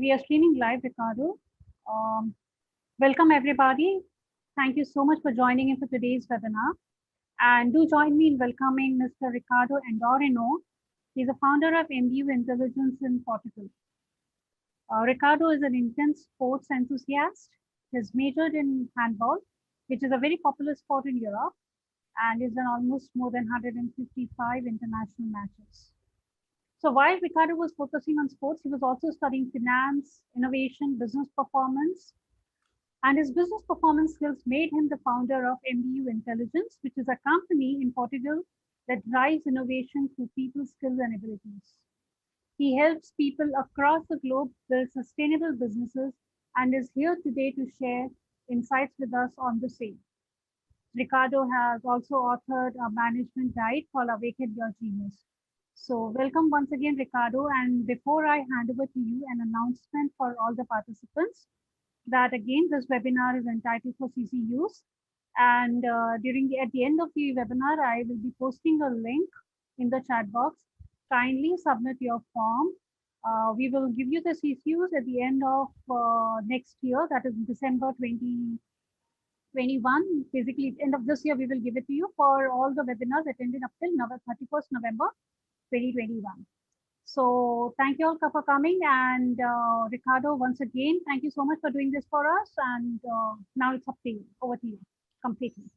We are streaming live, Ricardo. Um, Welcome, everybody. Thank you so much for joining in for today's webinar. And do join me in welcoming Mr. Ricardo Andorino. He's the founder of MBU Intelligence in Portugal. Ricardo is an intense sports enthusiast. He's majored in handball, which is a very popular sport in Europe, and is in almost more than 155 international matches. So while Ricardo was focusing on sports, he was also studying finance, innovation, business performance, and his business performance skills made him the founder of MBU Intelligence, which is a company in Portugal that drives innovation through people's skills and abilities. He helps people across the globe build sustainable businesses and is here today to share insights with us on the same. Ricardo has also authored a management guide called Awaken Your Genius. So welcome once again, Ricardo. And before I hand over to you, an announcement for all the participants that again, this webinar is entitled for CCUs. And at the end of the webinar, I will be posting a link in the chat box. Kindly submit your form. We will give you the CCUs at the end of next year, that is December 2021. Basically, end of this year, we will give it to you for all the webinars attended up till 31st November 2021. So thank you all for coming, and Ricardo, once again, thank you so much for doing this for us. And now it's up to you, over to you completely.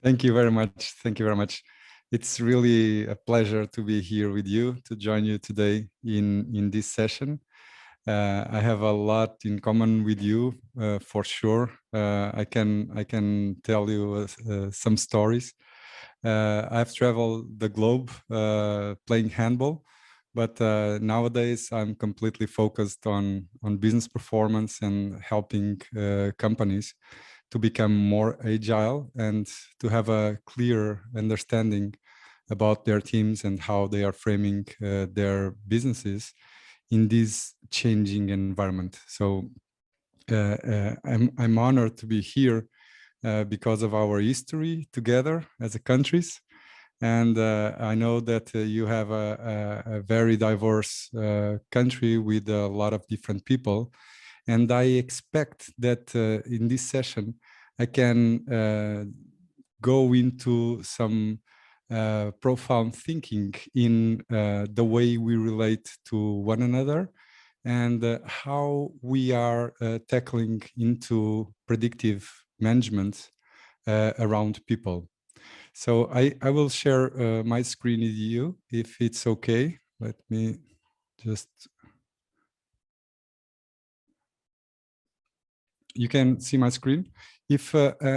Thank you very much. Thank you very much. It's really a pleasure to be here with you, to join you today in this session. I have a lot in common with you, for sure. I can tell you some stories. I've traveled the globe playing handball, but nowadays I'm completely focused on business performance and helping companies to become more agile and to have a clear understanding about their teams and how they are framing their businesses in this changing environment. So I'm honored to be here because of our history together as a countries. And I know that you have a very diverse country with a lot of different people. And I expect that in this session, I can go into some profound thinking in the way we relate to one another and how we are tackling into predictive management around people. So I will share my screen with you if it's okay. Let me just... You can see my screen. If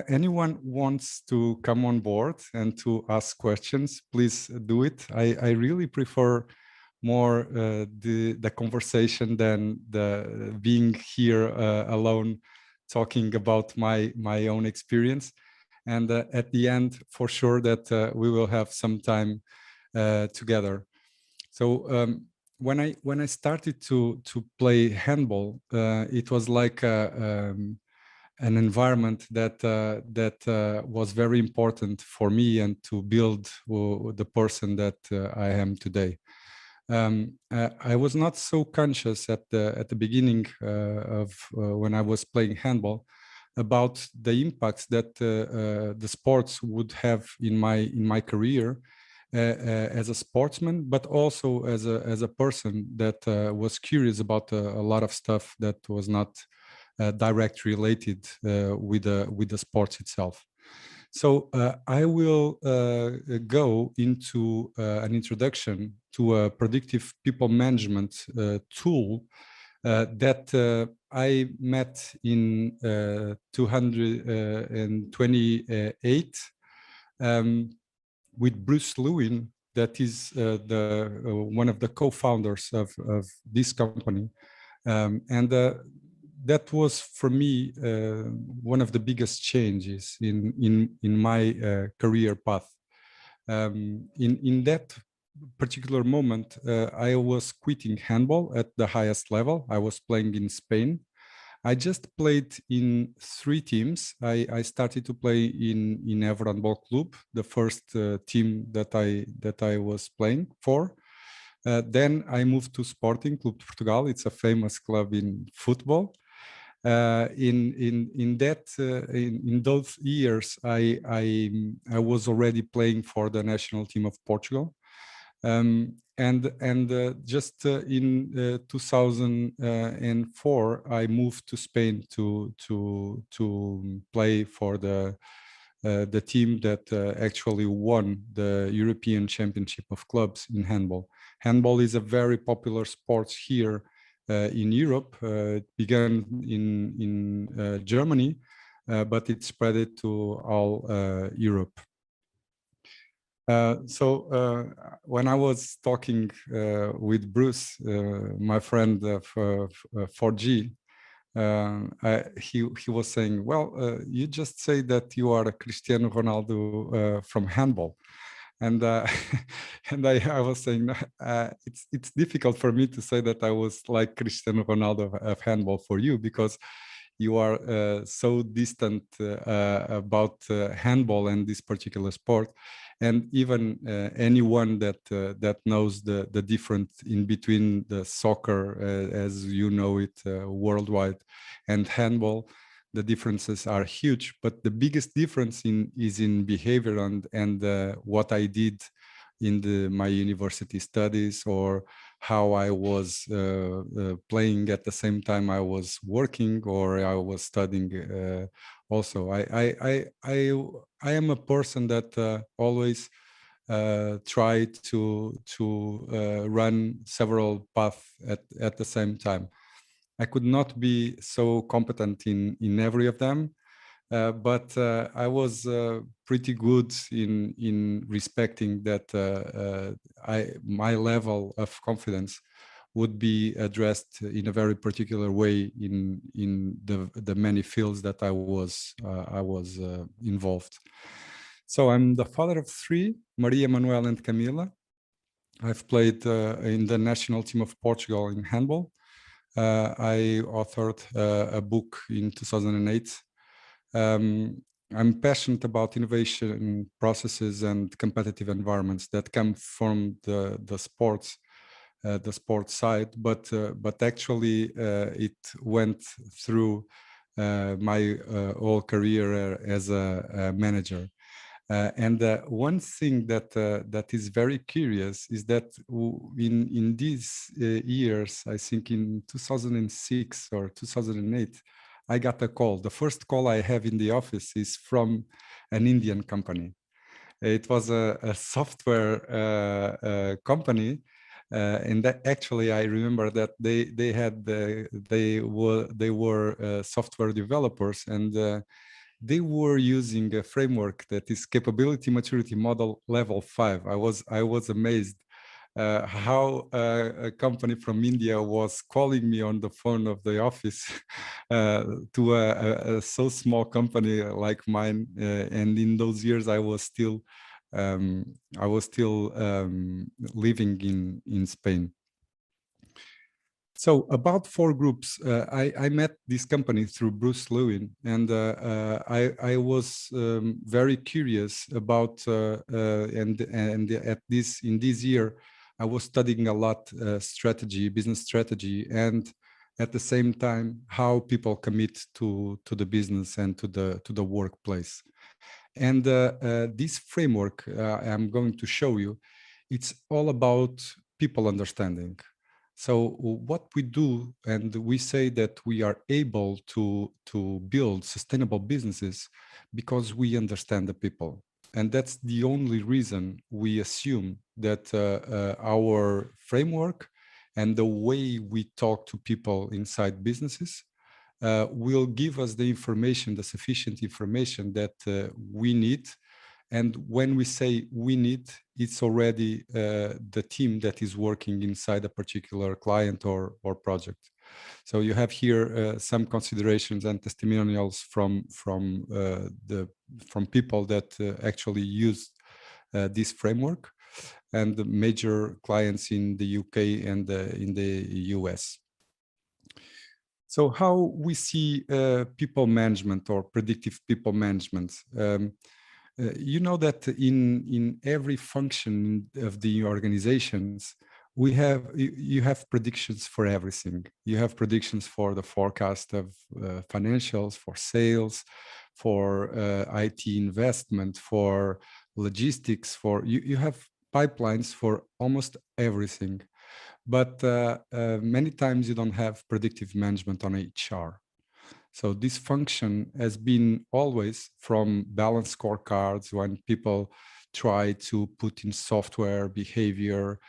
anyone wants to come on board and to ask questions, please do it. I really prefer more the conversation than the being here alone talking about my own experience. And at the end, for sure that we will have some time together. So when I started to play handball, it was like an environment that was very important for me and to build the person that I am today. I was not so conscious at the beginning of when I was playing handball about the impacts that the sports would have in my career as a sportsman, but also as a person that was curious about a lot of stuff that was not directly related with the sports itself. So I will go into an introduction to a predictive people management tool that I met in 2028 with Bruce Lewin, that is one of the co-founders of this company. And that was for me one of the biggest changes in my career path. In that particular moment, I was quitting handball at the highest level. I was playing in Spain. I just played in 3 teams. I started to play in Évora Handball Club, the first team that I was playing for. Then I moved to Sporting Clube de Portugal. It's a famous club in football. In those years, I was already playing for the national team of Portugal, just in 2004, I moved to Spain to play for the team that actually won the European Championship of Clubs in handball. Handball is a very popular sport here in Europe. It began in Germany, but it spread it to all Europe. When I was talking with Bruce, my friend for 4G, he was saying, well, you just say that you are a Cristiano Ronaldo from handball. And I was saying, it's difficult for me to say that I was like Cristiano Ronaldo of handball for you, because you are so distant about handball and this particular sport. And even anyone that knows the difference in between the soccer, as you know it, worldwide, and handball, the differences are huge. But the biggest difference is in behavior and what I did in my university studies, or how I was playing at the same time I was working, or I was studying also. I am a person that always try to run several paths at the same time. I could not be so competent in every of them, but I was pretty good in respecting that my level of confidence would be addressed in a very particular way in the many fields that I was involved. So I'm the father of three, Maria, Manuel, and Camila. I've played in the national team of Portugal in handball. I authored a book in 2008. I'm passionate about innovation processes and competitive environments that come from the sports side, but actually it went through my whole career as a manager. And one thing that is very curious is that in these years, I think in 2006 or 2008, I got a call. The first call I have in the office is from an Indian company. It was a software company, and that actually I remember that they were software developers, and they were using a framework that is capability maturity model level 5. I was amazed how a company from India was calling me on the phone of the office to a so small company like mine. And in those years, I was still living in Spain. So about 4 groups, I met this company through Bruce Lewin, and I was very curious about and in this year I was studying a lot strategy, business strategy, and at the same time how people commit to the business and to the workplace. And this framework I'm going to show you, it's all about people understanding. So what we do, and we say that we are able to build sustainable businesses because we understand the people. And that's the only reason we assume that our framework and the way we talk to people inside businesses will give us the information, the sufficient information that we need. And when we say we need, it's already the team that is working inside a particular client or project. So you have here some considerations and testimonials from people that actually use this framework, and the major clients in the UK and in the US. So how we see people management or predictive people management. You know that in every function of the organizations, you have predictions for everything. You have predictions for the forecast of financials, for sales, for IT investment, for logistics, for you have pipelines for almost everything. But many times you don't have predictive management on HR. So this function has been always from balanced scorecards when people try to put in software behavior.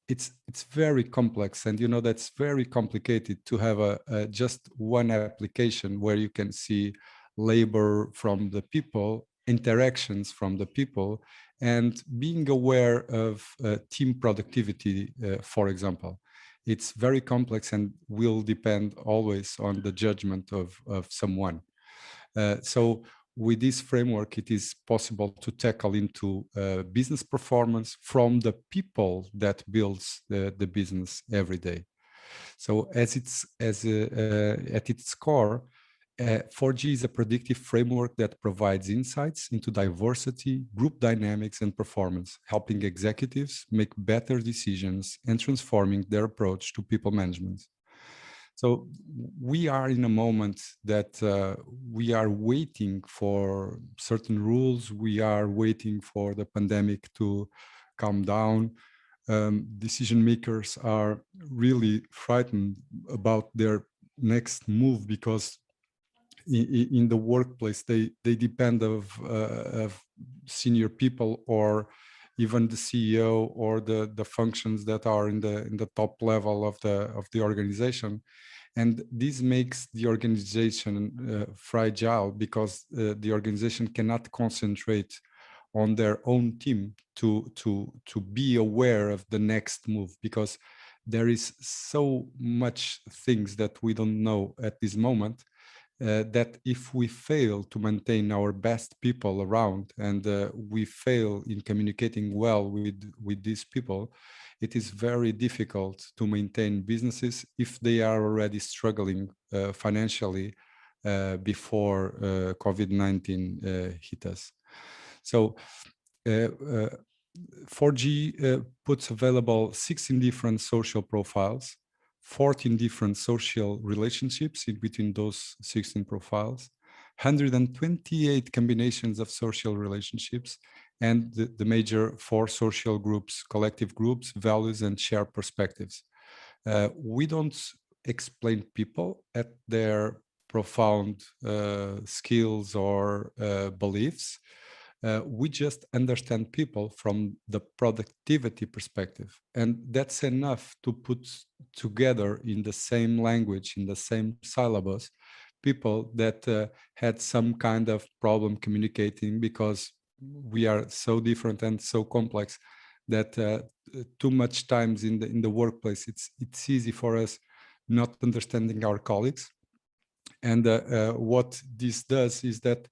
It's very complex, and you know that's very complicated to have a just one application where you can see labor from the people, interactions from the people, and being aware of team productivity, for example. It's very complex and will depend always on the judgment of someone. So with this framework, it is possible to tackle into business performance from the people that builds the business every day. So at its core, 4G is a predictive framework that provides insights into diversity, group dynamics, and performance, helping executives make better decisions and transforming their approach to people management. So we are in a moment that we are waiting for certain rules. We are waiting for the pandemic to calm down. Decision makers are really frightened about their next move because in the workplace they depend of senior people or even the CEO or the functions that are in the top level of the organization, and this makes the organization fragile because the organization cannot concentrate on their own team to be aware of the next move, because there is so much things that we don't know at this moment. That if we fail to maintain our best people around and we fail in communicating well with these people, it is very difficult to maintain businesses if they are already struggling financially before COVID-19 hit us. So 4G puts available 16 different social profiles, 14 different social relationships in between those 16 profiles, 128 combinations of social relationships, and the major 4 social groups, collective groups, values, and shared perspectives. We don't explain people at their profound skills or beliefs. We just understand people from the productivity perspective. And that's enough to put together in the same language, in the same syllabus, people that had some kind of problem communicating, because we are so different and so complex that too much times in the workplace, it's easy for us not understanding our colleagues. And what this does is that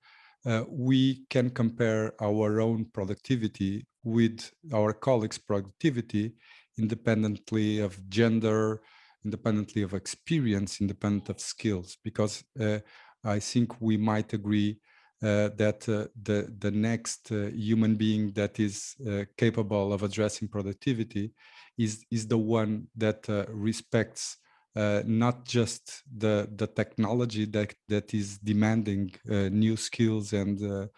we can compare our own productivity with our colleagues' productivity independently of gender, independently of experience, independent of skills, because I think we might agree that the next human being that is capable of addressing productivity is the one that respects not just the technology that is demanding new skills and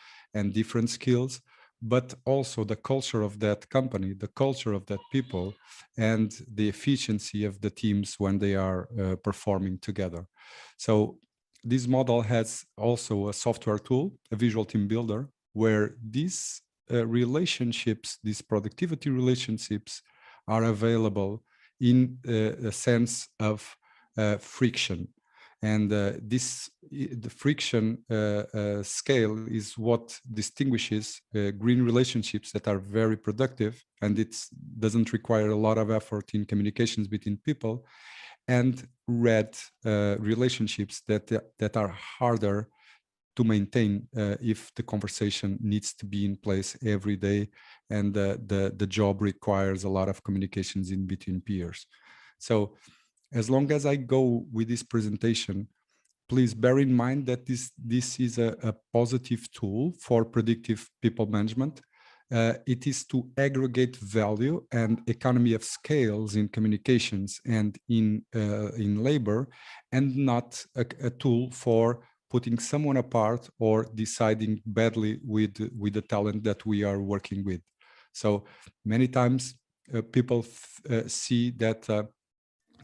different skills, but also the culture of that company, the culture of that people, and the efficiency of the teams when they are performing together. So this model has also a software tool, a visual team builder, where these relationships, these productivity relationships, are available in a sense of friction. And the friction scale is what distinguishes green relationships that are very productive, and it doesn't require a lot of effort in communications between people, and red relationships that are harder to maintain if the conversation needs to be in place every day and the job requires a lot of communications in between peers. So as long as I go with this presentation, please bear in mind that this is a positive tool for predictive people management. It is to aggregate value and economy of scales in communications and in labor, and not a tool for putting someone apart or deciding badly with the talent that we are working with. So many times people see that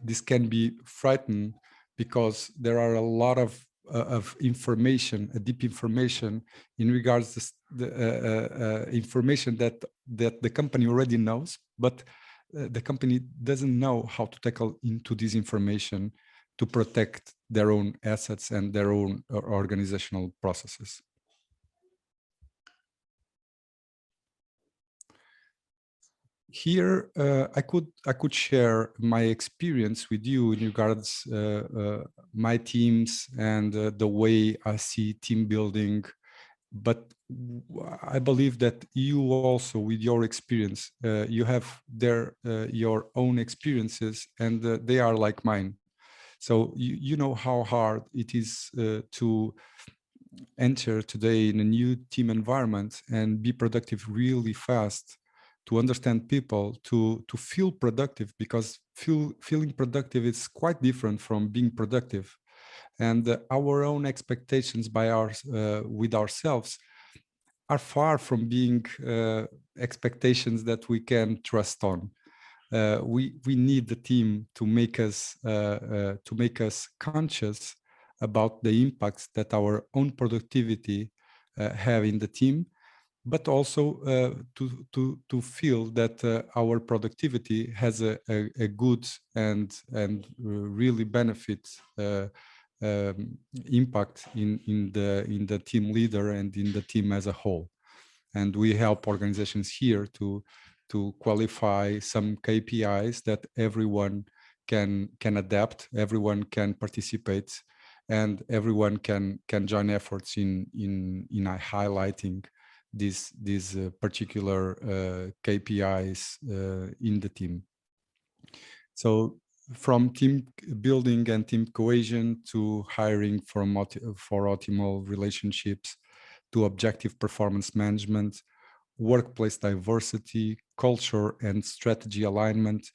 this can be frightening because there are a lot of information, deep information in regards to the information that the company already knows, but the company doesn't know how to tackle into this information to protect their own assets and their own organizational processes. Here, I could share my experience with you in regards my teams and the way I see team building. But I believe that you also, with your experience, you have your own experiences, and they are like mine. So you know how hard it is to enter today in a new team environment and be productive really fast, to understand people, to feel productive, because feeling productive is quite different from being productive. And our own expectations with ourselves are far from being expectations that we can trust on. We need the team to make us conscious about the impacts that our own productivity have in the team, but also to feel that our productivity has a good and really benefit impact in the team leader and in the team as a whole. And we help organizations here to qualify some KPIs that everyone can adapt, everyone can participate, and everyone can join efforts in highlighting these particular KPIs in the team. So from team building and team cohesion to hiring for optimal relationships, to objective performance management, workplace diversity, culture and strategy alignment,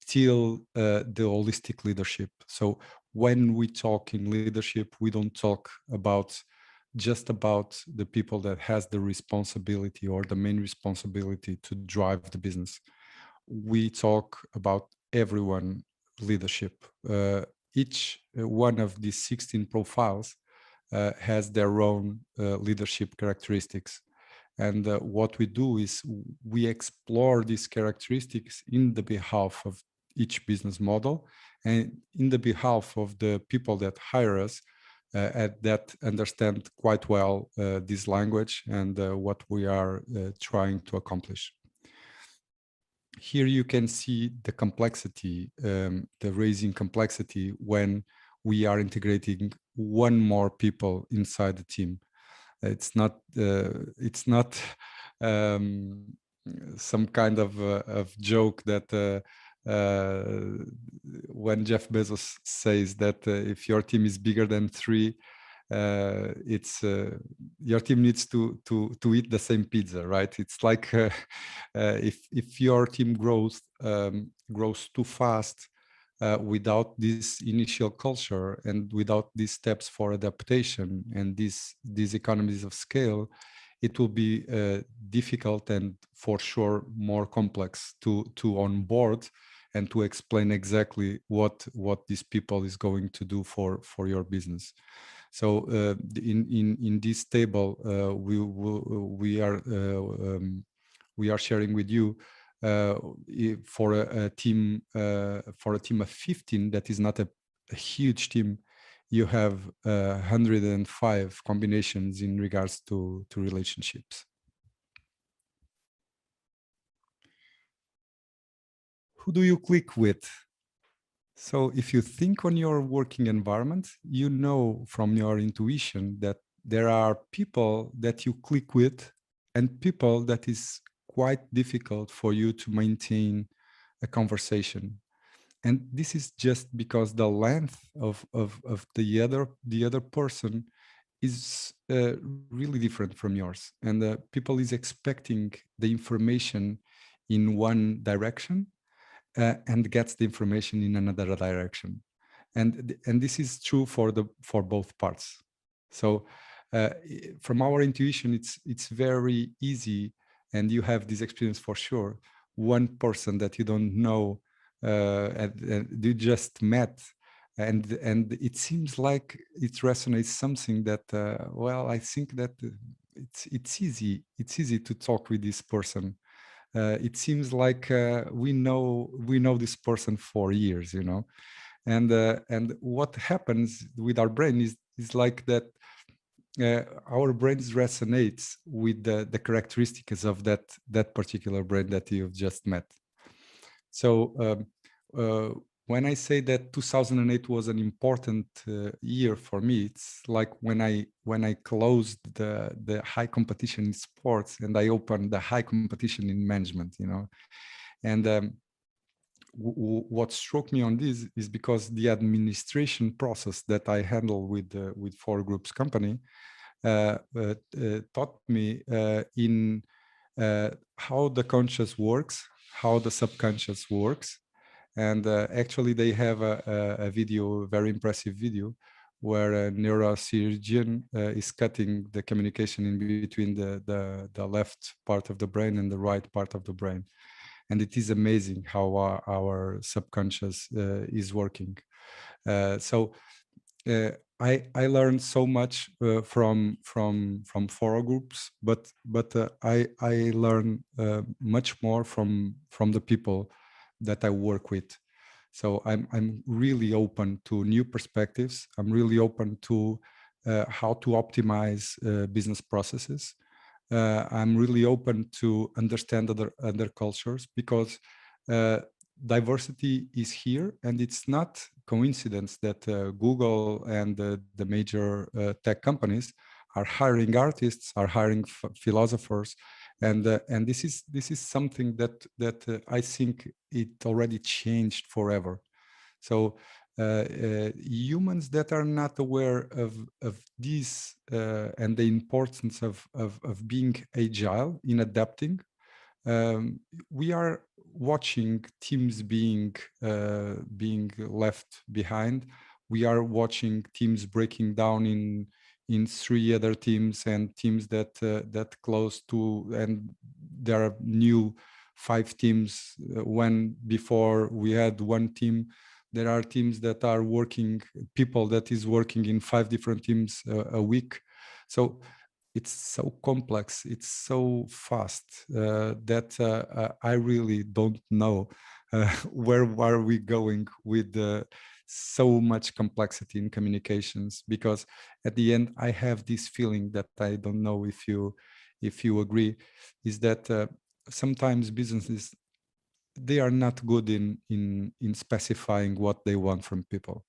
till the holistic leadership. So when we talk in leadership, we don't talk just about the people that has the responsibility or the main responsibility to drive the business. We talk about everyone leadership. Each one of these 16 profiles has their own leadership characteristics. And what we do is we explore these characteristics in the behalf of each business model and in the behalf of the people that hire us, that understand quite well this language and what we are trying to accomplish. Here you can see the complexity, the raising complexity when we are integrating one more people inside the team. It's not some kind of joke that when Jeff Bezos says that if your team is bigger than 3, it's your team needs to eat the same pizza, right? It's like if your team grows too fast without this initial culture and without these steps for adaptation and these economies of scale, it will be difficult and for sure more complex to onboard and to explain exactly what these people is going to do for your business. So in this table, we are sharing with you for a team of 15 that is not a huge team. You have 105 combinations in regards to relationships. Who do you click with? So if you think on your working environment, you know from your intuition that there are people that you click with and people that is quite difficult for you to maintain a conversation. And this is just because the length of the other person is really different from yours, and people is expecting the information in one direction and gets the information in another direction, and this is true for both parts. So from our intuition, it's very easy, and you have this experience for sure. One person that you don't know and you just met, and it seems like it resonates something that well, I think that it's easy to talk with this person. It seems like we know this person for years, you know. And what happens with our brain is like that. Our brains resonates with the characteristics of that particular brain that you've just met. So when I say that 2008 was an important year for me, it's like when I closed the high competition in sports and I opened the high competition in management, you know. And what struck me on this is because the administration process that I handle with Four Groups company taught me in how the conscious works, how the subconscious works. And actually they have a video, a very impressive video, where a neurosurgeon is cutting the communication in between the left part of the brain and the right part of the brain. And it is amazing how our subconscious is working. So I learned so much from Four Groups, but I learn much more from the people that I work with. So I'm really open to new perspectives. I'm really open to how to optimize business processes. I'm really open to understand other cultures, because diversity is here, and it's not coincidence that Google and the major tech companies are hiring artists, are hiring philosophers, and this is something that I think it already changed forever. So humans that are not aware of this and the importance of being agile in adapting, we are watching teams being left behind. We are watching teams breaking down in three other teams, and teams that close to, and there are new 5 teams when before we had one team. There are teams that are working, people that is working in 5 different teams a week. So it's so complex, it's so fast that I really don't know where are we going with so much complexity in communications, because at the end I have this feeling that I don't know if you agree, is that sometimes businesses, they are not good in specifying what they want from people.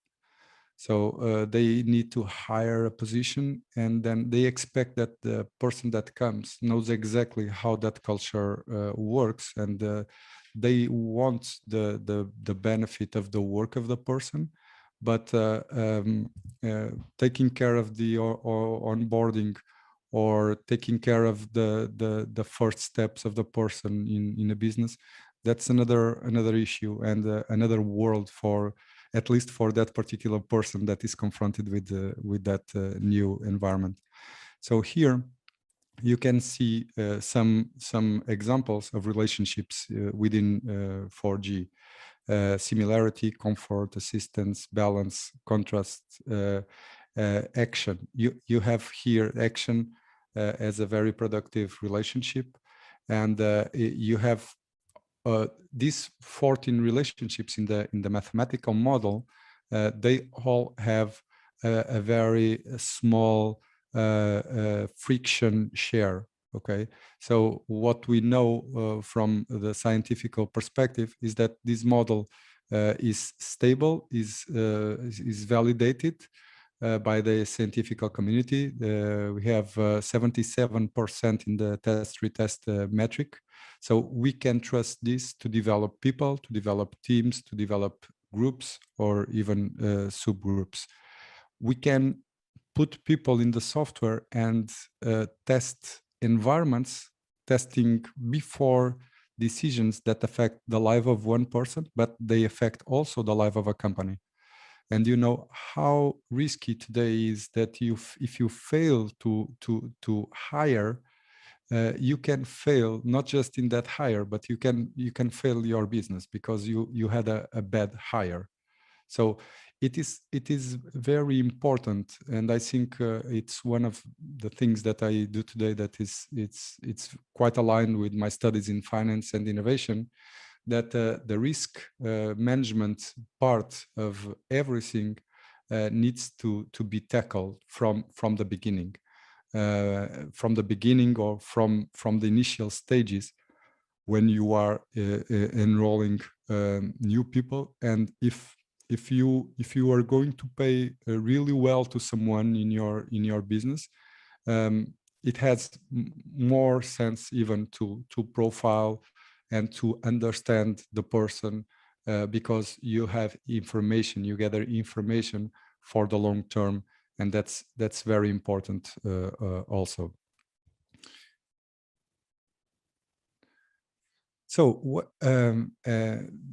So they need to hire a position, and then they expect that the person that comes knows exactly how that culture works, and they want the benefit of the work of the person, but taking care of the onboarding, or taking care of the first steps of the person in a business, that's another issue, and another world, for at least for that particular person that is confronted with that new environment. So here you can see some examples of relationships within 4G. Similarity, comfort, assistance, balance, contrast, action. You have here action as a very productive relationship, and you have these 14 relationships in the mathematical model. They all have a very small friction share. Okay, so what we know from the scientific perspective is that this model is stable, is validated by the scientific community. We have 77% in the test-retest metric. So we can trust this to develop people, to develop teams, to develop groups, or even subgroups. We can put people in the software and test environments, testing before decisions that affect the life of one person, but they affect also the life of a company. And you know how risky today is that if you fail to hire, you can fail not just in that hire, but you can fail your business because you had a bad hire. So it is very important, and I think it's one of the things that I do today that it's quite aligned with my studies in finance and innovation, that the risk management part of everything needs to be tackled from the beginning. From the beginning or from the initial stages when you are enrolling new people. And if you are going to pay really well to someone in your business, it has more sense even to profile and to understand the person, because you have information, you gather information for the long term, and that's very important also. So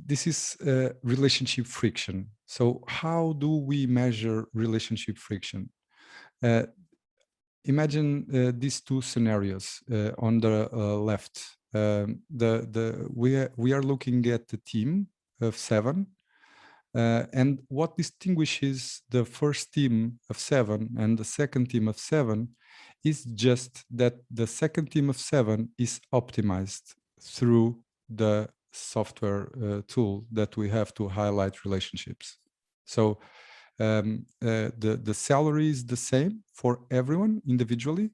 this is relationship friction. So how do we measure relationship friction? Imagine these two scenarios on the left. We are looking at the team of 7. And what distinguishes the first team of 7 and the second team of 7 is just that the second team of 7 is optimized through the software tool that we have to highlight relationships. So the salary is the same for everyone individually,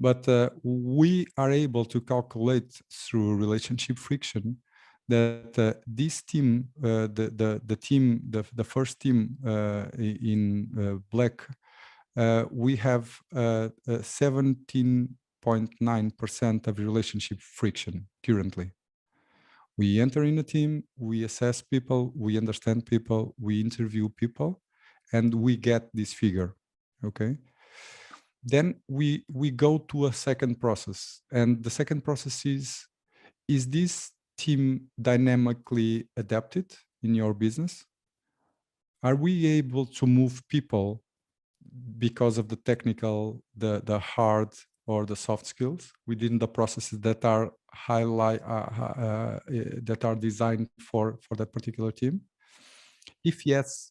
but we are able to calculate through relationship friction that this team, the first team in black, we have 17.9% of relationship friction currently. We enter in a team, we assess people, we understand people, we interview people, and we get this figure, okay? Then we go to a second process, and the second process is this team dynamically adapted in your business? Are we able to move people because of the technical, the hard or the soft skills within the processes that are that are designed for that particular team? If yes,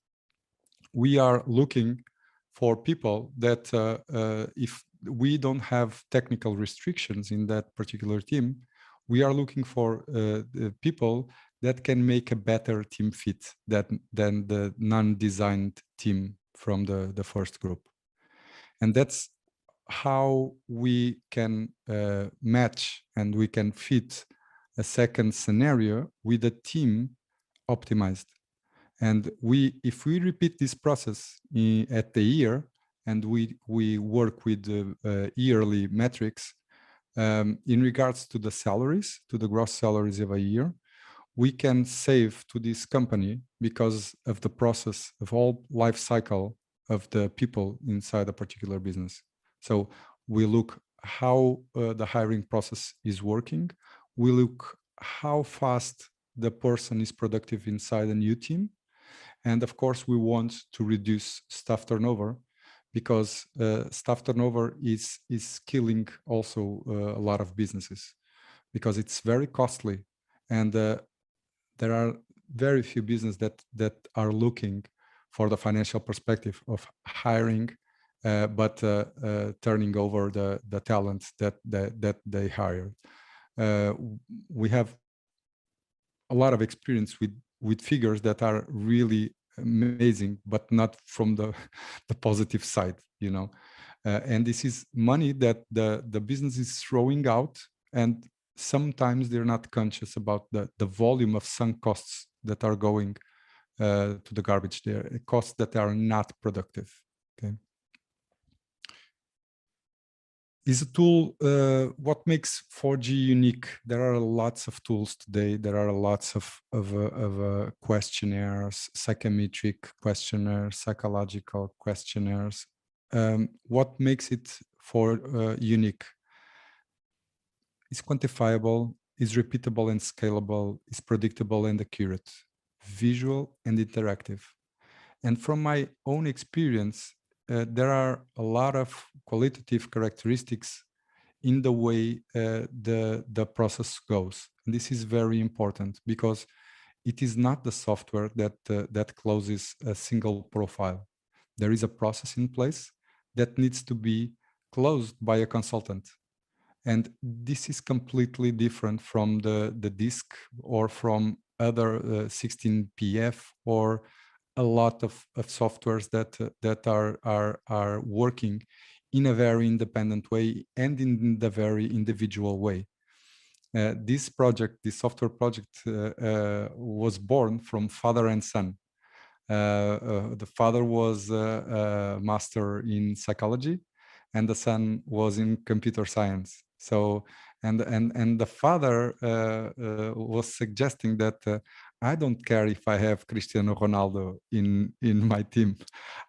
we are looking for people that if we don't have technical restrictions in that particular team, we are looking for people that can make a better team fit than the non-designed team from the first group. And that's how we can match and we can fit a second scenario with a team optimized. And if we repeat this process at the year, and we work with yearly metrics in regards to the salaries, to the gross salaries of a year, we can save to this company, because of the process of all life cycle of the people inside a particular business. So we look how the hiring process is working. We look how fast the person is productive inside a new team. And of course, we want to reduce staff turnover, because staff turnover is killing also a lot of businesses, because it's very costly, and there are very few businesses that are looking for the financial perspective of hiring, but turning over the talent that they hired. We have a lot of experience with figures that are really amazing, but not from the positive side, you know. And this is money that the business is throwing out, and sometimes they're not conscious about the volume of sunk costs that are going to the garbage there, costs that are not productive, okay? Is a tool, what makes 4G unique? There are lots of tools today. There are lots of questionnaires, psychometric questionnaires, psychological questionnaires. what makes it unique? Is quantifiable, is repeatable and scalable, is predictable and accurate, visual and interactive. And from my own experience, there are a lot of qualitative characteristics in the way the process goes. And this is very important because it is not the software that closes a single profile. There is a process in place that needs to be closed by a consultant. And this is completely different from the disk or from other 16PF or a lot of softwares that are working in a very independent way and in the very individual way. This project, this software project, was born from father and son. The father was a master in psychology, and the son was in computer science. So, and the father was suggesting that I don't care if I have Cristiano Ronaldo in my team.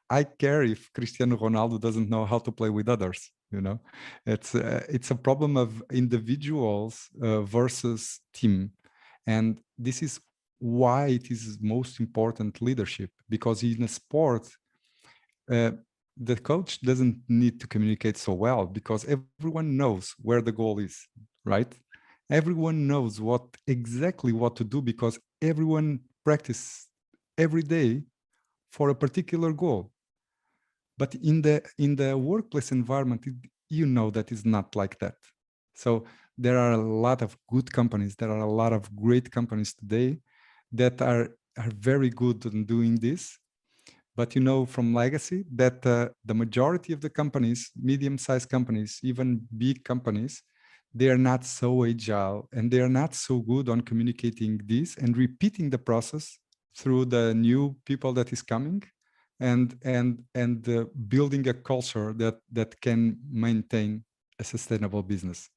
I care if Cristiano Ronaldo doesn't know how to play with others. You know, it's a problem of individuals versus team, and this is why it is most important leadership, because in a sport the coach doesn't need to communicate so well because everyone knows where the goal is, right? Everyone knows exactly what to do because everyone practices every day for a particular goal. But in the workplace environment, you know that is not like that. So there are a lot of good companies, there are a lot of great companies today that are very good in doing this. But you know from legacy that the majority of the companies, medium-sized companies, even big companies, they are not so agile and they are not so good on communicating this and repeating the process through the new people that is coming, and building a culture that can maintain a sustainable business.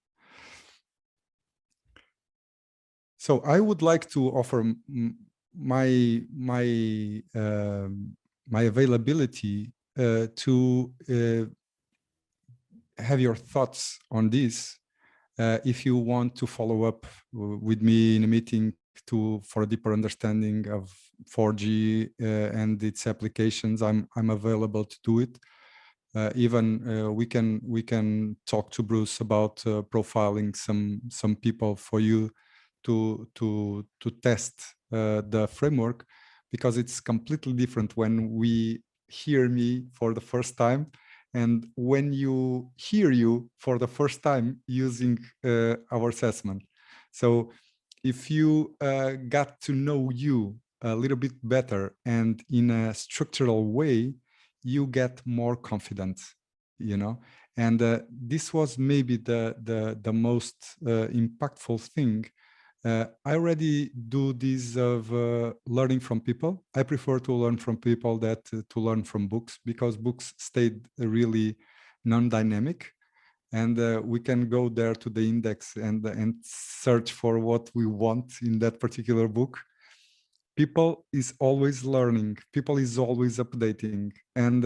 So I would like to offer my availability to have your thoughts on this. If you want to follow up with me in a meeting for a deeper understanding of 4G and its applications, I'm available to do it. Even we can talk to Bruce about profiling some people for you to test the framework, because it's completely different when we hear me for the first time and when you hear you for the first time using our assessment. So if you got to know you a little bit better and in a structural way, you get more confident, you know. And this was maybe the most impactful thing. I already do this of learning from people. I prefer to learn from people that to learn from books, because books stayed really non-dynamic, and we can go there to the index and search for what we want in that particular book. People is always learning. People is always updating, and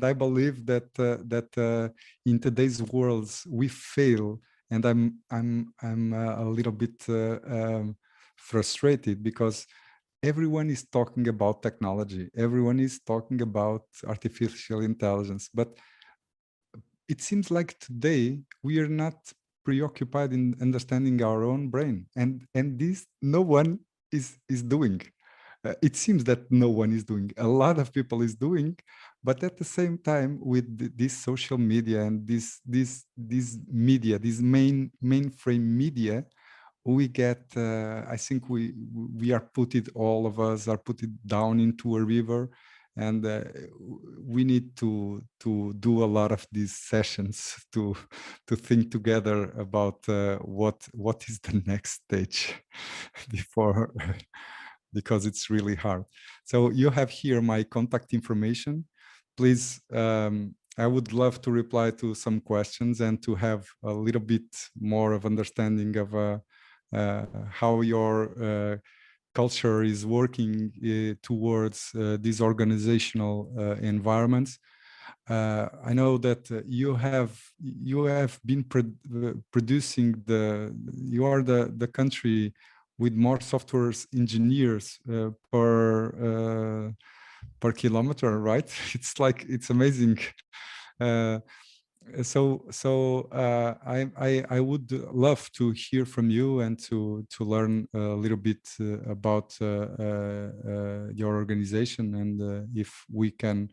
I believe that in today's worlds we fail. And I'm a little bit frustrated because everyone is talking about technology. Everyone is talking about artificial intelligence, but it seems like today we are not preoccupied in understanding our own brain, and this no one is doing. It seems that no one is doing. A lot of people is doing, but at the same time, with this social media and this media, this mainframe media, we get. I think we are all of us are put it down into a river, and we need to do a lot of these sessions to think together about what is the next stage before. Because it's really hard. So you have here my contact information. Please, I would love to reply to some questions and to have a little bit more of understanding of how your culture is working towards these organizational environments. I know that you have been producing you are the country with more software engineers per kilometer, right? It's like, it's amazing. I would love to hear from you and to learn a little bit about your organization, and if we can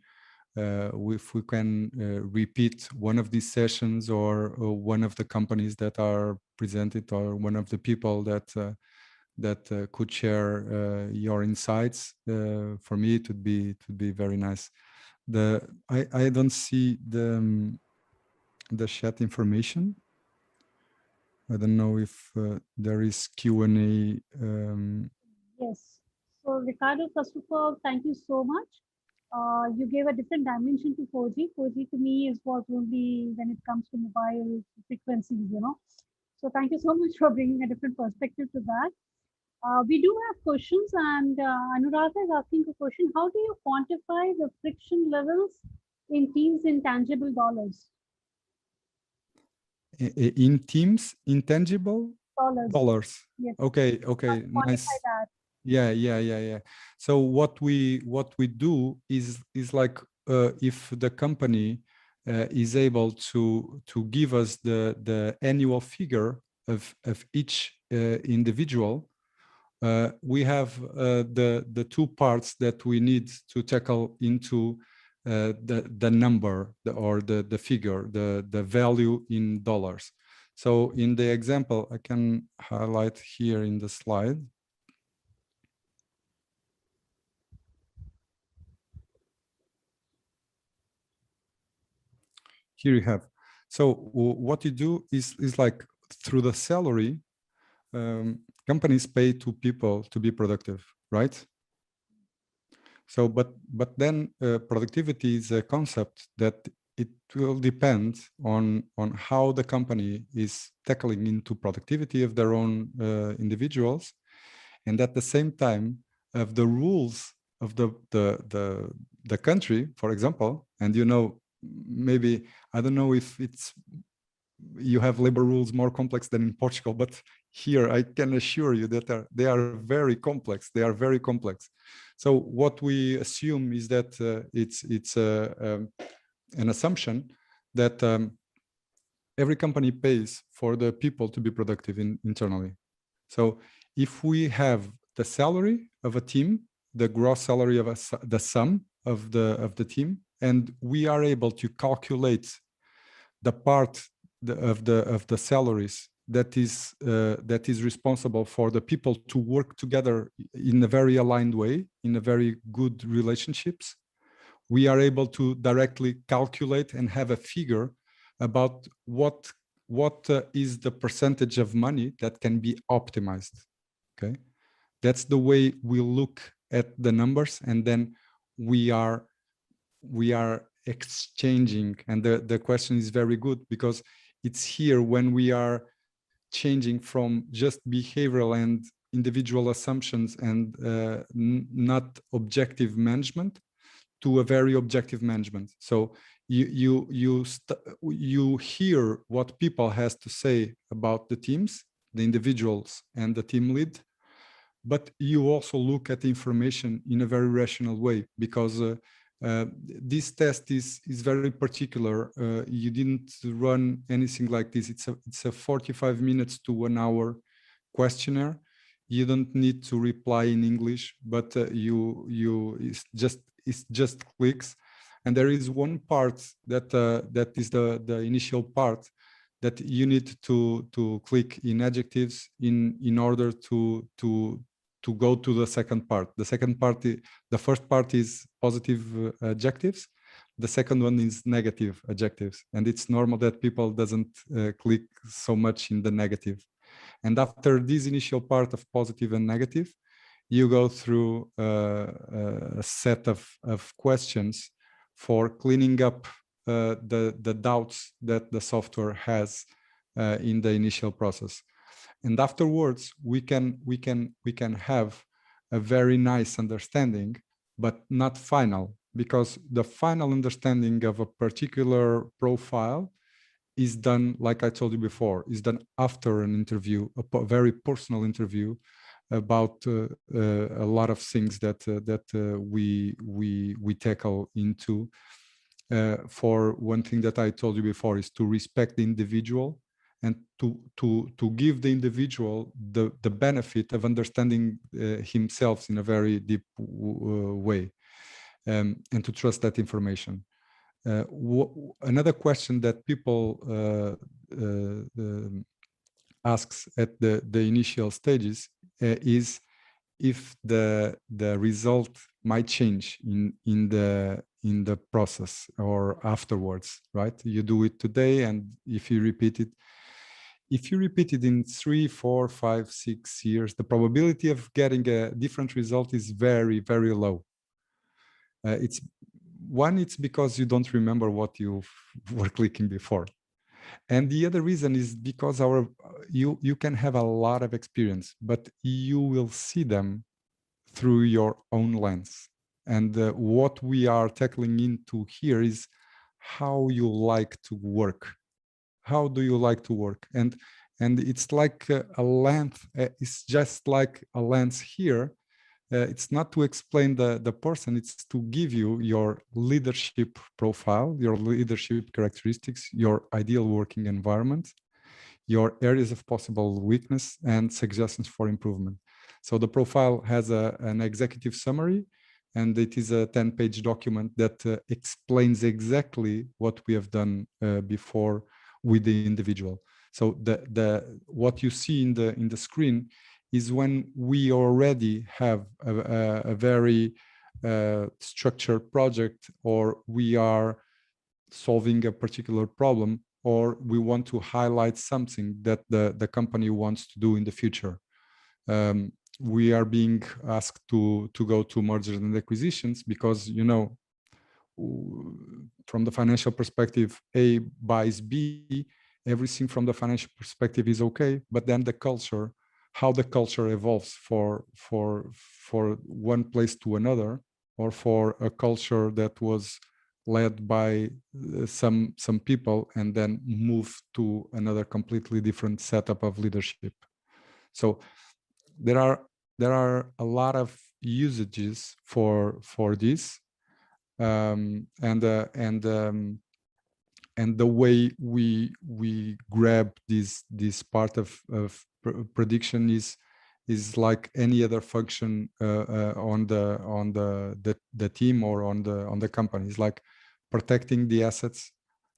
repeat one of these sessions, or one of the companies that are presented, or one of the people that could share your insights. For me, it would be very nice. I don't see the chat information. I don't know if there is Q&A. Yes. So Ricardo, first of all, thank you so much. You gave a different dimension to 4G. 4G to me was only when it comes to mobile frequencies, you know. So thank you so much for bringing a different perspective to that. We do have questions, and Anuradha is asking a question. How do you quantify the friction levels in teams in tangible dollars? In teams, intangible dollars. Yes. Okay, nice. That. Yeah. So what we do is like, if the company is able to give us the annual figure of each individual, we have the two parts that we need to tackle into the number, or the figure, the value in dollars. So in the example, I can highlight here in the slide. Here you have. So what you do is like, through the salary, companies pay to people to be productive, right? So, but then productivity is a concept that it will depend on how the company is tackling into productivity of their own individuals, and at the same time of the rules of the country, for example. And you know, maybe, I don't know if you have labor rules more complex than in Portugal, but here I can assure you that they are very complex. They are very complex. So what we assume is that it's an assumption that every company pays for the people to be productive internally. So if we have the salary of a team, the gross salary of the sum of the team, and we are able to calculate the part of the salaries that is responsible for the people to work together in a very aligned way, in a very good relationships, we are able to directly calculate and have a figure about what is the percentage of money that can be optimized. Okay, that's the way we look at the numbers, and then we are exchanging. And the question is very good, because it's here when we are changing from just behavioral and individual assumptions and not objective management to a very objective management. So you hear what people has to say about the teams, the individuals and the team lead, but you also look at the information in a very rational way, because this test is very particular. You didn't run anything like this. It's a 45 minutes to 1 hour questionnaire. You don't need to reply in English, but it's just clicks. And there is one part that is the initial part that you need to click in adjectives in order to go to the second part. The second part, the first part is positive adjectives. The second one is negative adjectives. And it's normal that people doesn't click so much in the negative. And after this initial part of positive and negative, you go through a set of questions for cleaning up the doubts that the software has in the initial process. And afterwards, we can have a very nice understanding, but not final. because the final understanding of a particular profile is done, like I told you before, is done after an interview, a very personal interview about a lot of things that we tackle into. For one thing that I told you before is to respect the individual and to give the individual the benefit of understanding himself in a very deep way, and to trust that information. Another question that people asks at the initial stages is if the result might change in the process or afterwards, right? You do it today, and if you repeat it in 3, 4, 5, 6 years, the probability of getting a different result is very, very low. It's because you don't remember what you were clicking before. And the other reason is because you can have a lot of experience, but you will see them through your own lens. And what we are tackling into here is how you like to work. How do you like to work? And it's like a lens. It's just like a lens here. It's not to explain the person, it's to give you your leadership profile, your leadership characteristics, your ideal working environment, your areas of possible weakness, and suggestions for improvement. So the profile has an executive summary, and it is a 10-page document that explains exactly what we have done before with the individual. So what you see in the screen is when we already have a very structured project, or we are solving a particular problem, or we want to highlight something that the company wants to do in the future. We are being asked to go to mergers and acquisitions because, you know, from the financial perspective, A buys B, everything from the financial perspective is okay, but then the culture, how the culture evolves for one place to another, or for a culture that was led by some people and then move to another completely different setup of leadership. So there are a lot of usages for this, and the way we grab this part of prediction is like any other function on the team or on the company. It's like protecting the assets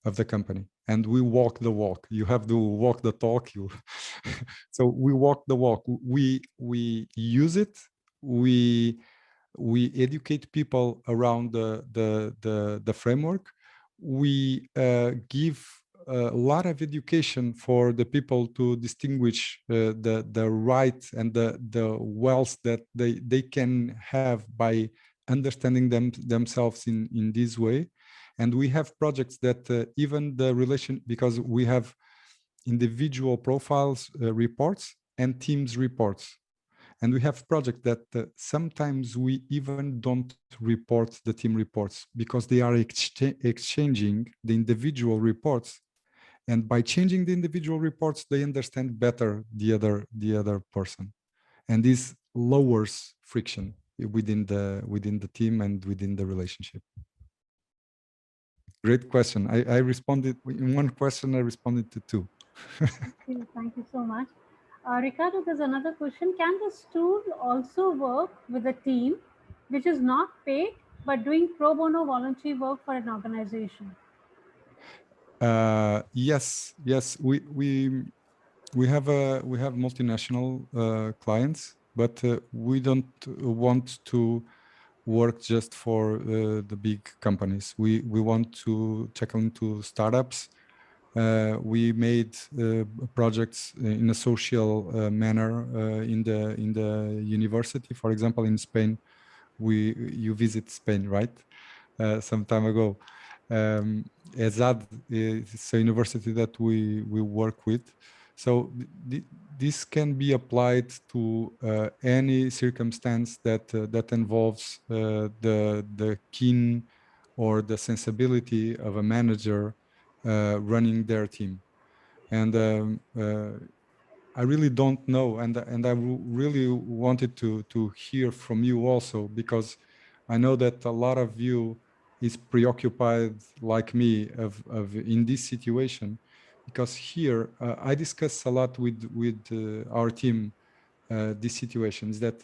of the company, and we walk the walk. You have to walk the talk. So we walk the walk. We use it. We educate people around the framework. We give a lot of education for the people to distinguish the right and the wealth that they can have by understanding themselves in this way. And we have projects that even the relation, because we have individual profiles reports and teams reports. And we have projects that sometimes we even don't report the team reports because they are exchanging the individual reports. And by changing the individual reports, they understand better the other person. And this lowers friction within the team and within the relationship. Great question. I responded in one question, I responded to two. Thank you so much. Ricardo, there's another question. Can this tool also work with a team which is not paid but doing pro bono voluntary work for an organization? Yes. We have multinational clients, but we don't want to work just for the big companies. We want to check into startups. We made projects in a social manner in the university. For example, in Spain, you visit Spain, right? Some time ago. ESAD is a university that we work with. So this can be applied to any circumstance that that involves the keen or the sensibility of a manager running their team. And I really don't know, and I really wanted to hear from you also, because I know that a lot of you is preoccupied like me of in this situation, because here I discuss a lot with our team this situation is that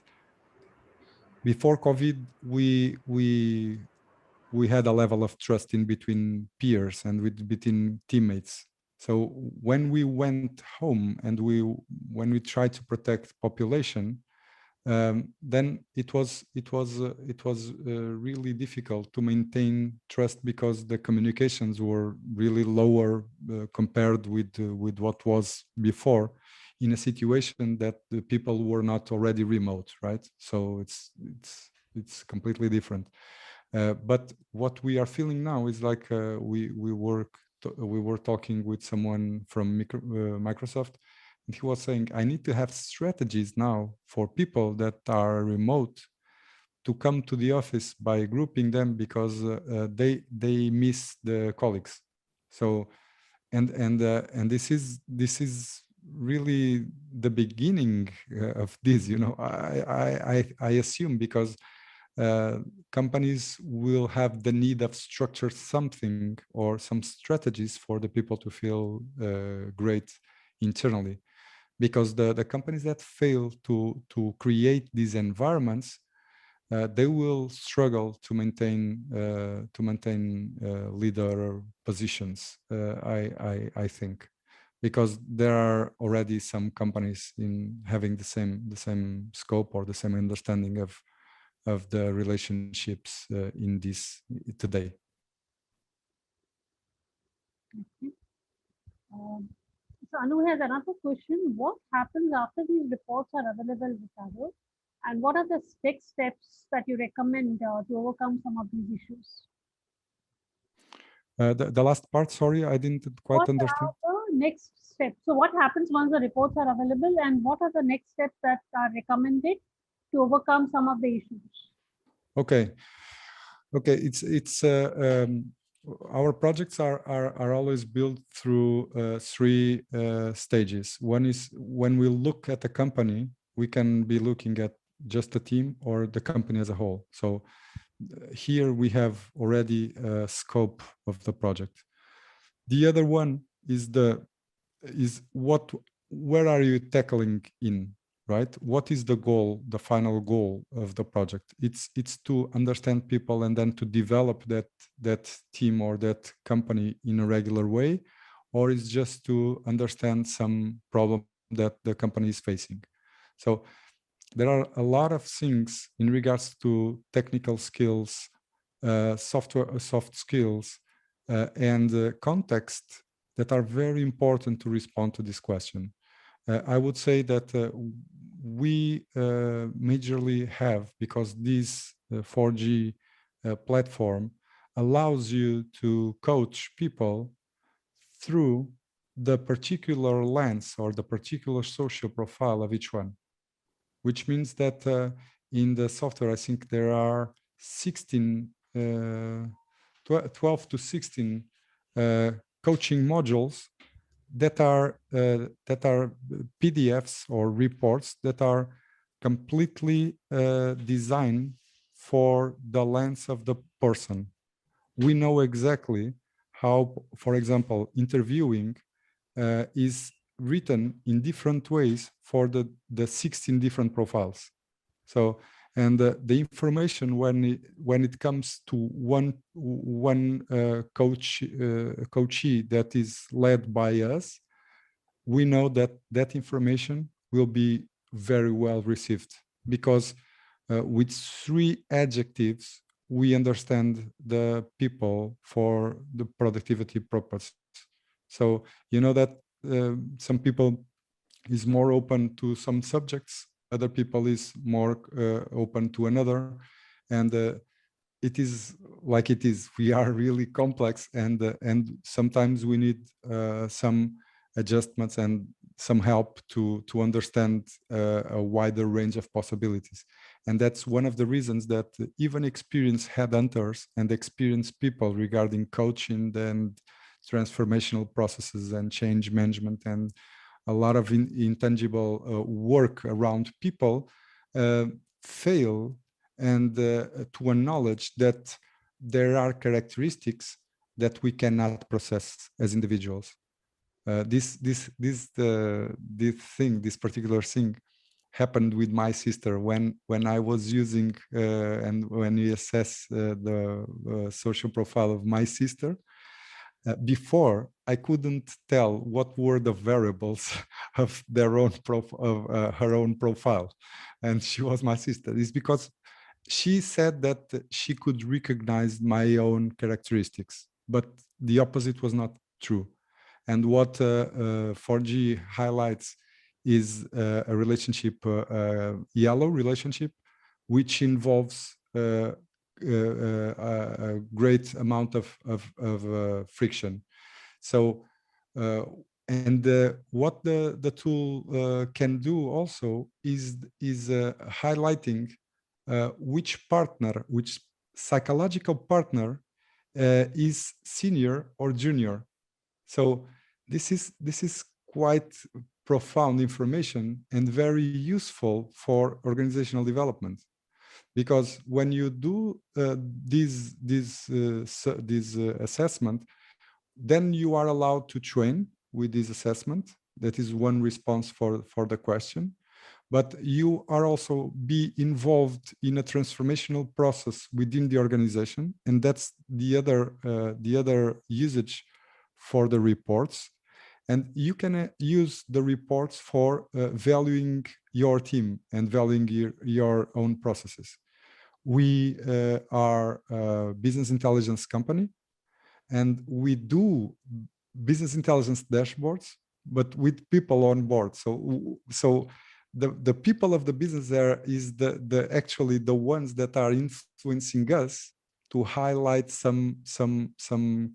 before COVID we had a level of trust in between peers and between teammates. So when we went home and when we tried to protect population, then it was really difficult to maintain trust, because the communications were really lower compared with what was before, in a situation that the people were not already remote, right? So it's completely different. But what we are feeling now is like we were talking with someone from Microsoft, and he was saying, I need to have strategies now for people that are remote to come to the office by grouping them, because they miss the colleagues. So and this is really the beginning of this, you know. I assume, because companies will have the need of structure something or some strategies for the people to feel great internally, because the companies that fail to create these environments, they will struggle to maintain leader positions. I think, because there are already some companies in having the same scope or the same understanding of the relationships in this today. Okay. So Anu has another question. What happens after these reports are available, Ricardo? And what are the next steps that you recommend to overcome some of these issues? The last part, sorry, I didn't quite What understand. are the next steps? So what happens once the reports are available, and what are the next steps that are recommended to overcome some of the issues? Okay, it's our projects are always built through three stages. One is when we look at a company, we can be looking at just the team or the company as a whole. So here we have already a scope of the project. The other one is where are you tackling in, right? What is the goal, the final goal of the project? It's to understand people and then to develop that team or that company in a regular way, or it's just to understand some problem that the company is facing. So there are a lot of things in regards to technical skills, soft skills, and context that are very important to respond to this question. I would say that we majorly have, because this 4G platform allows you to coach people through the particular lens or the particular social profile of each one, which means that in the software, I think there are 12 to 16 coaching modules that are PDFs or reports that are completely designed for the lens of the person. We know exactly how, for example, interviewing is written in different ways for the 16 different profiles. So, and the information when it comes to one coachee that is led by us, we know that that information will be very well received, because with three adjectives we understand the people for the productivity purpose. So you know that some people is more open to some subjects, other people is more open to another, and it is like it is. We are really complex, and sometimes we need some adjustments and some help to understand a wider range of possibilities. And that's one of the reasons that even experienced headhunters and experienced people regarding coaching and transformational processes and change management and a lot of intangible work around people fail and to acknowledge that there are characteristics that we cannot process as individuals. This particular thing happened with my sister when I was using and when we assess the social profile of my sister. Before, I couldn't tell what were the variables of their own her own profile, and she was my sister. It's because she said that she could recognize my own characteristics, but the opposite was not true. And what 4G highlights is a relationship, yellow relationship, which involves a great amount of friction. So, what the tool can do also is highlighting which partner, which psychological partner is senior or junior. So this is quite profound information and very useful for organizational development, because when you do this assessment, then you are allowed to train with this assessment. That is one response for the question. But you are also be involved in a transformational process within the organization, and that's the other usage for the reports. And you can use the reports for valuing your team and valuing your own processes. We are a business intelligence company, and we do business intelligence dashboards, but with people on board. So the people of the business there is actually the ones that are influencing us to highlight some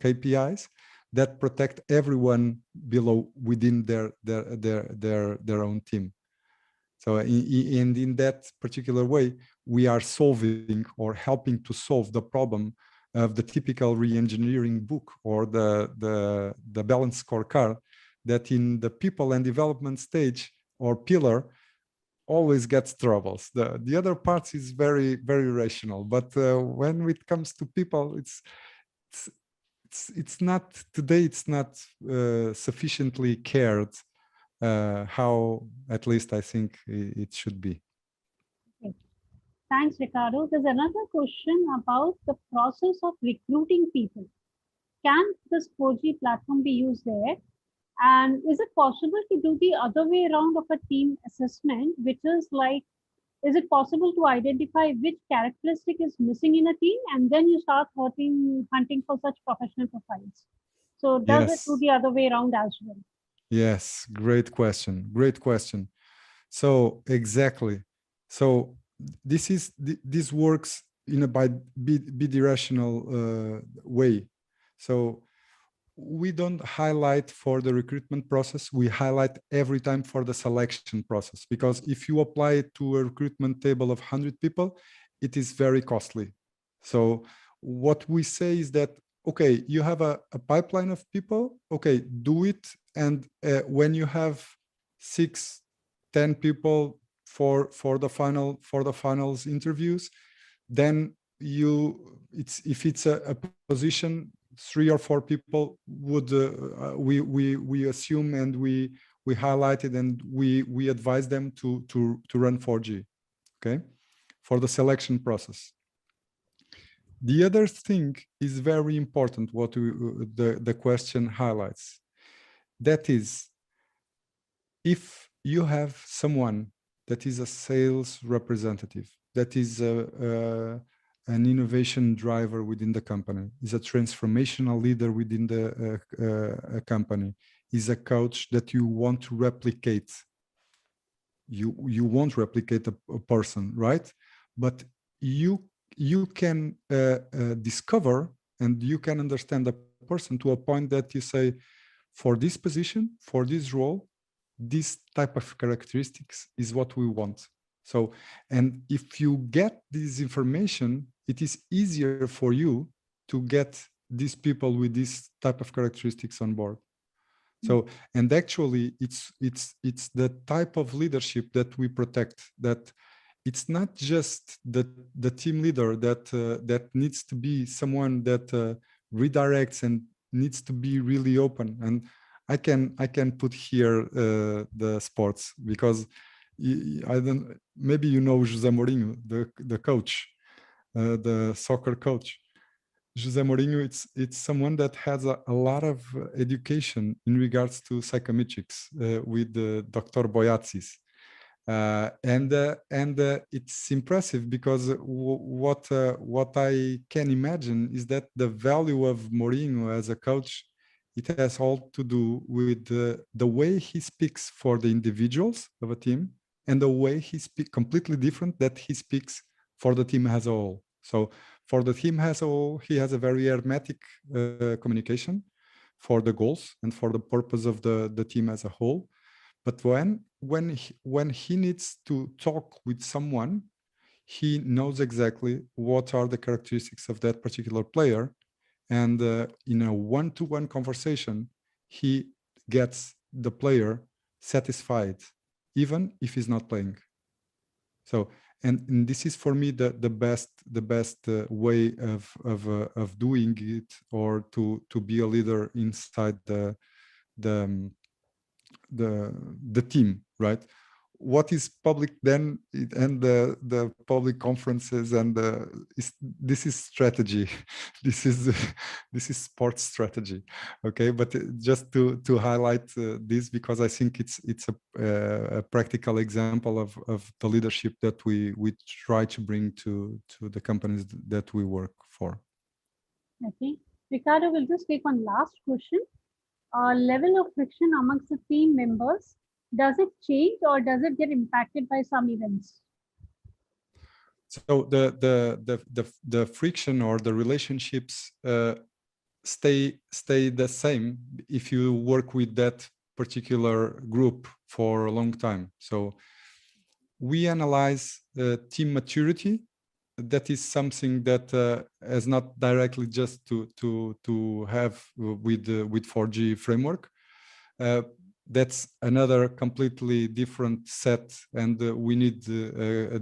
KPIs that protect everyone below within their own team. So in that particular way, we are solving or helping to solve the problem of the typical re-engineering book or the balanced scorecard that in the people and development stage or pillar always gets troubles. The other parts is very, very rational, but when it comes to people, it's not today. It's not sufficiently cared how, at least I think it should be. Okay. Thanks, Ricardo. There's another question about the process of recruiting people. Can this 4G platform be used there? And is it possible to do the other way around of a team assessment, which is like, is it possible to identify which characteristic is missing in a team and then you start hunting for such professional profiles? So does it do the other way around as well? Yes, great question. Great question. So exactly. So this works in a bidirectional way. So we don't highlight for the recruitment process, we highlight every time for the selection process, because if you apply it to a recruitment table of 100 people, it is very costly. So what we say is that, okay, you have a pipeline of people, okay, do it. And when you have 6-10 people for the finals interviews, then if it's a position, 3 or 4 people would we assume and we highlight it and we advise them to run 4G, okay, for the selection process. The other thing is very important, what the question highlights. That is, if you have someone that is a sales representative, that is an innovation driver within the company, is a transformational leader within the company, is a coach that you want to replicate. You won't replicate a person, right? But you can discover and you can understand the person to a point that you say, for this position, for this role, this type of characteristics is what we want. So, and if you get this information, it is easier for you to get these people with this type of characteristics on board. So, and actually it's the type of leadership that we protect, that it's not just the team leader that needs to be someone that redirects and needs to be really open. And I can put here the sports, because I don't, maybe you know José Mourinho, the coach, the soccer coach. José Mourinho, it's someone that has a lot of education in regards to psychometrics with Dr. Boyatzis. And it's impressive, because what I can imagine is that the value of Mourinho as a coach, it has all to do with the way he speaks for the individuals of a team, and the way he speaks completely different that he speaks for the team as a whole. So for the team as a whole, he has a very hermetic communication for the goals and for the purpose of the team as a whole. But when he needs to talk with someone, he knows exactly what are the characteristics of that particular player. And in a one-to-one conversation, he gets the player satisfied, even if he's not playing. So, and this is for me the best way of doing it, or to be a leader inside the team, right? What is public then, and the public conferences, and this is strategy. this is sports strategy, okay? But just to highlight this, because I think it's a practical example of the leadership that we try to bring to the companies that we work for. Okay, Ricardo, we'll just take one last question. Level of friction amongst the team members, does it change or does it get impacted by some events? So the friction or the relationships stay the same if you work with that particular group for a long time. So we analyze team maturity. That is something that is not directly just to have with 4G framework. That's another completely different set, and we need a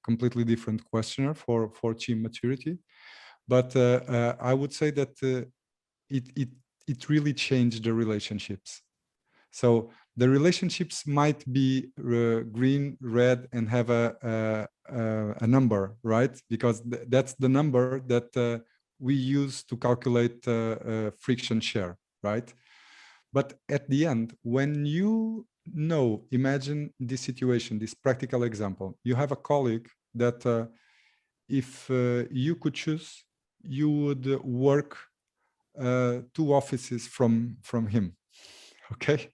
completely different questionnaire for team maturity. But I would say that it really changed the relationships. So the relationships might be green, red, and have a number, right? Because that's the number that we use to calculate friction share, right? But at the end, when you know, imagine this situation, this practical example, you have a colleague that if you could choose, you would work 2 offices from him, okay?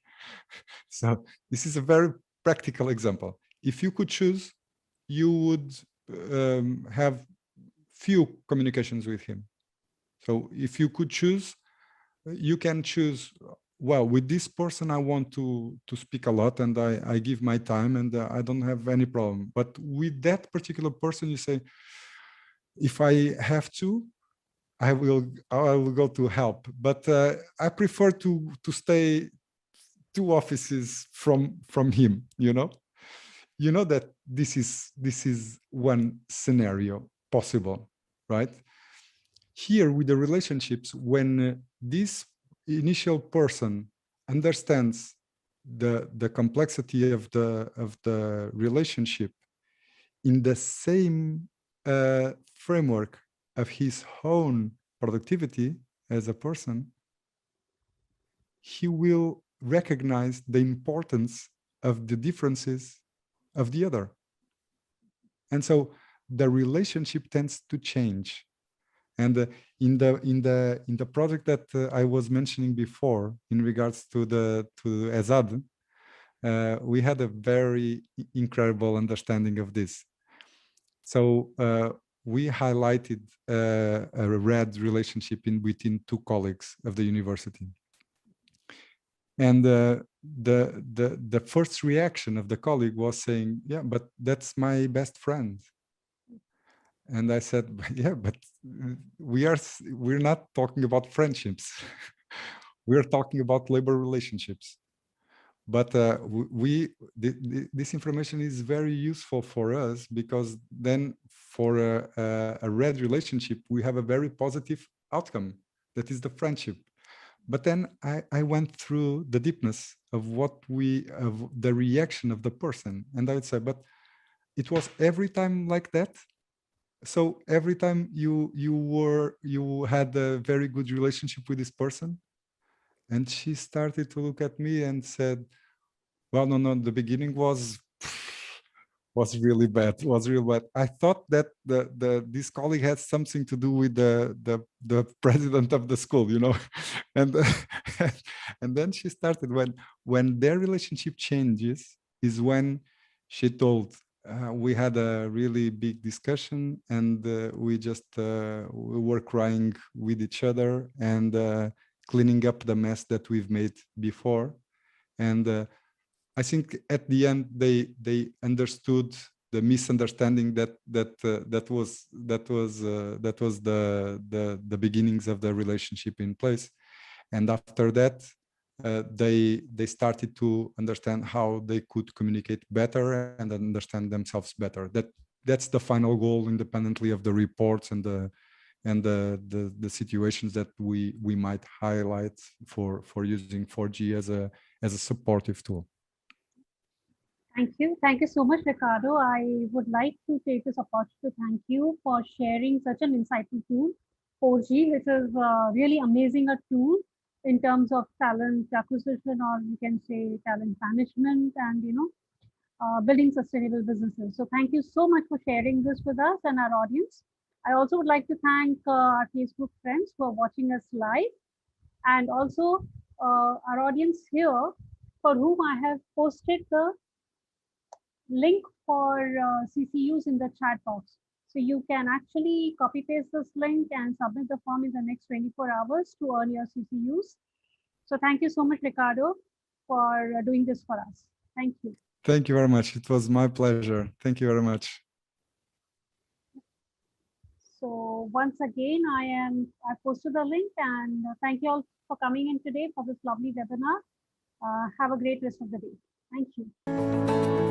So this is a very practical example. If you could choose, you would have few communications with him. So if you could choose, you can choose, well, with this person, I want to speak a lot, and I give my time, and I don't have any problem. But with that particular person, you say, if I have to, I will go to help. But I prefer to stay 2 offices from him, you know that this is one scenario possible, right? Here with the relationships, when this initial person understands the complexity of the relationship in the same framework of his own productivity as a person, he will recognize the importance of the differences of the other. And so the relationship tends to change. And in the project that I was mentioning before, in regards to ESAD, we had a very incredible understanding of this. So we highlighted a red relationship between 2 colleagues of the university. And the first reaction of the colleague was saying, yeah, but that's my best friend. And I said, yeah, but we're not talking about friendships. We're talking about labor relationships. But this information is very useful for us, because then for a red relationship, we have a very positive outcome. That is the friendship. But then I went through the deepness of of the reaction of the person. And I would say, but it was every time like that. So every time you had a very good relationship with this person. And she started to look at me and said, well, no, the beginning was really bad, I thought that this colleague had something to do with the president of the school, you know. And and then she started, when their relationship changes is when she told, we had a really big discussion, and we were crying with each other, and cleaning up the mess that we've made before. And I think at the end they understood the misunderstanding that was the beginnings of the relationship in place. And after that, they started to understand how they could communicate better and understand themselves better. That's the final goal, independently of the reports and the situations that we might highlight for using 4G as a supportive tool. Thank you so much, Ricardo. I would like to take this opportunity to thank you for sharing such an insightful tool, 4G, which is really amazing a tool in terms of talent acquisition, or you can say talent management, and building sustainable businesses. So thank you so much for sharing this with us and our audience. I also would like to thank our Facebook friends who are watching us live, and also our audience here, for whom I have posted the link for CCUs in the chat box. So you can actually copy paste this link and submit the form in the next 24 hours to earn your CCUs. So thank you so much, Ricardo, for doing this for us. Thank you. Thank you very much. It was my pleasure. Thank you very much. So once again, I posted the link, and thank you all for coming in today for this lovely webinar. Have a great rest of the day. Thank you.